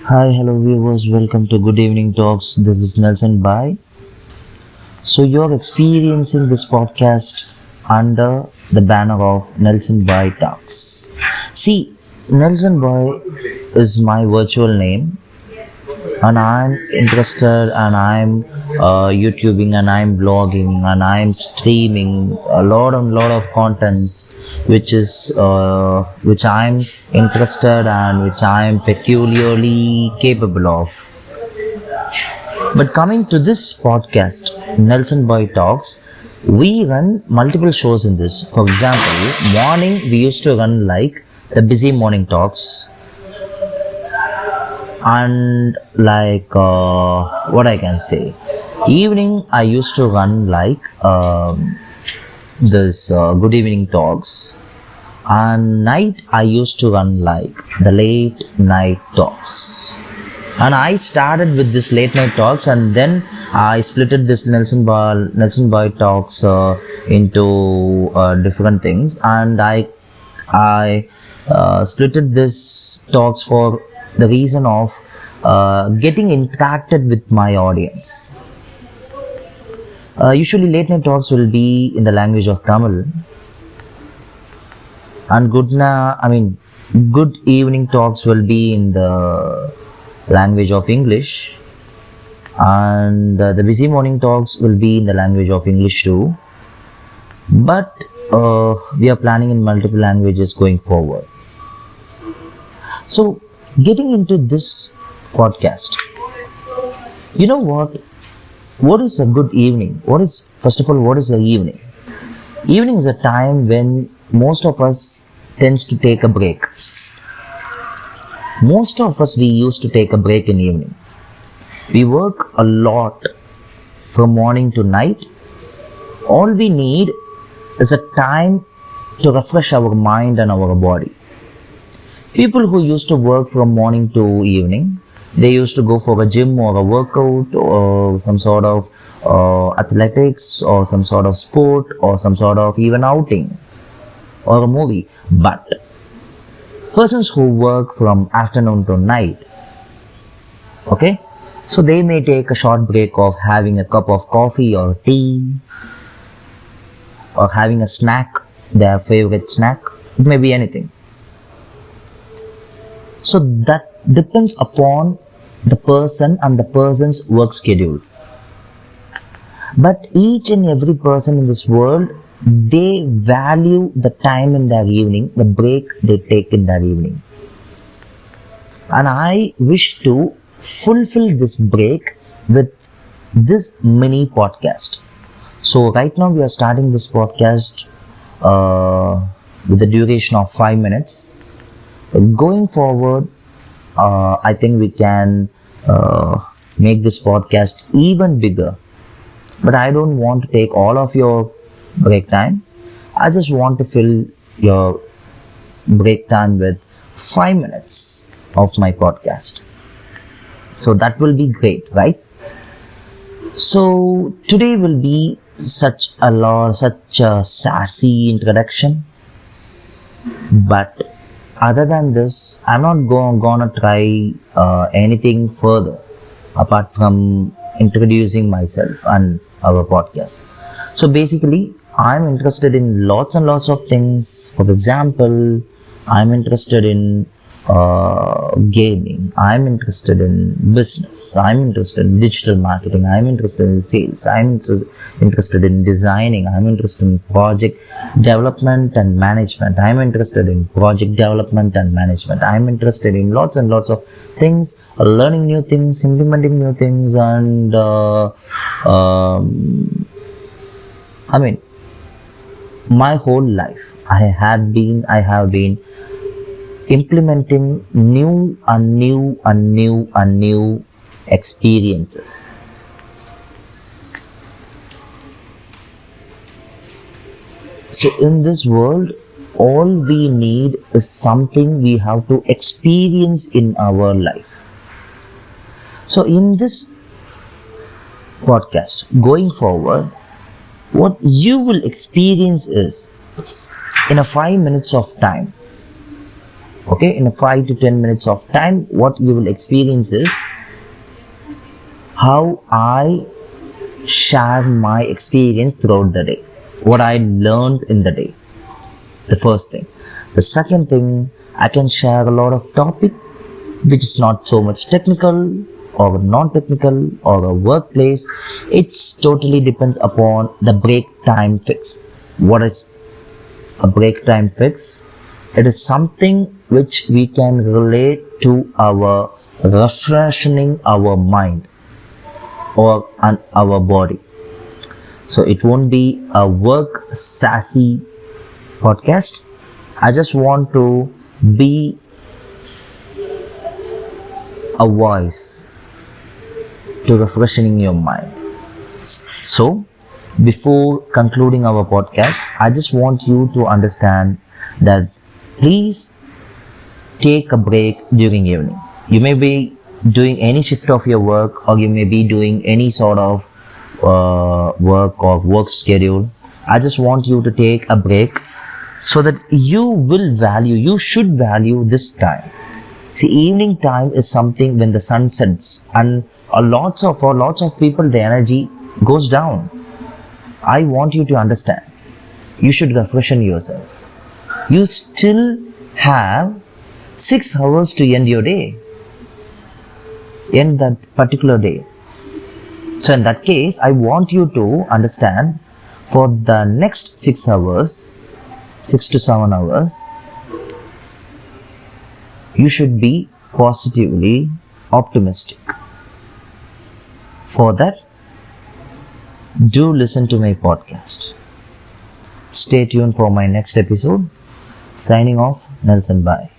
Hi, hello viewers, welcome to Good Evening Talks. This is Nelson Bhai. So, you're experiencing this podcast under the banner of Nelson Bhai Talks. See, Nelson Bhai is my virtual name, and I'm interested and I'm YouTubing and I'm blogging and I'm streaming a lot of contents which I'm interested and which I'm peculiarly capable of. But coming to this podcast, Nelson Boy Talks, we run multiple shows in this. For example, morning we used to run like the busy morning talks, and like what I can say, evening I used to run like this good evening talks, and night I used to run like the late night talks. And I started with this late night talks, and then I splitted this Nelson Boy talks into different things, and I splitted this talks for the reason of getting interacted with my audience. Usually late night talks will be in the language of Tamil, and good evening talks will be in the language of English, and the busy morning talks will be in the language of English too, but we are planning in multiple languages going forward. So, getting into this podcast, you know what is a good evening? First of all, what is the evening? Evening is a time when most of us tends to take a break. Most of us, we used to take a break in evening. We work a lot from morning to night. All we need is a time to refresh our mind and our body. People who used to work from morning to evening, they used to go for a gym or a workout or some sort of athletics or some sort of sport or some sort of even outing or a movie. But persons who work from afternoon to night, okay, so they may take a short break of having a cup of coffee or tea or having a snack, their favorite snack. It may be anything. So that depends upon the person and the person's work schedule. But each and every person in this world, they value the time in their evening, the break they take in their evening. And I wish to fulfill this break with this mini podcast. So right now we are starting this podcast with a duration of 5 minutes. Going forward, I think we can make this podcast even bigger. But I don't want to take all of your break time. I just want to fill your break time with 5 minutes of my podcast. So that will be great, right? So today will be such a sassy introduction. But other than this, I'm not gonna try anything further apart from introducing myself and our podcast. So basically, I'm interested in lots and lots of things. For example, I'm interested in gaming. I'm interested in business. I'm interested in digital marketing. I'm interested in sales. I'm interested in designing. I'm interested in project development and management. I'm interested in project development and management. I'm interested in lots and lots of things, learning new things, implementing new things, and my whole life I have been implementing new experiences. So in this world, all we need is something we have to experience in our life. So in this podcast, going forward, what you will experience is, in a 5 minutes of time, Okay, in a 5 to 10 minutes of time, what you will experience is how I share my experience throughout the day, what I learned in the day. The first thing. The second thing, I can share a lot of topic which is not so much technical or non-technical or a workplace. It's totally depends upon the break time fix. What is a break time fix? It is something which we can relate to our refreshing our mind or our body. So it won't be a work sassy podcast. I just want to be a voice to refreshing your mind. So before concluding our podcast, I just want you to understand that please take a break during evening. You may be doing any shift of your work, or you may be doing any sort of work or work schedule. I just want you to take a break so that you should value this time. See, evening time is something when the sun sets, and for lots of people the energy goes down. I want you to understand, you should refreshen yourself. You still have 6 hours to end your day, end that particular day. So in that case, I want you to understand, for the next 6 hours, 6 to 7 hours, you should be positively optimistic. For that, do listen to my podcast. Stay tuned for my next episode. Signing off, Nelson. Bye.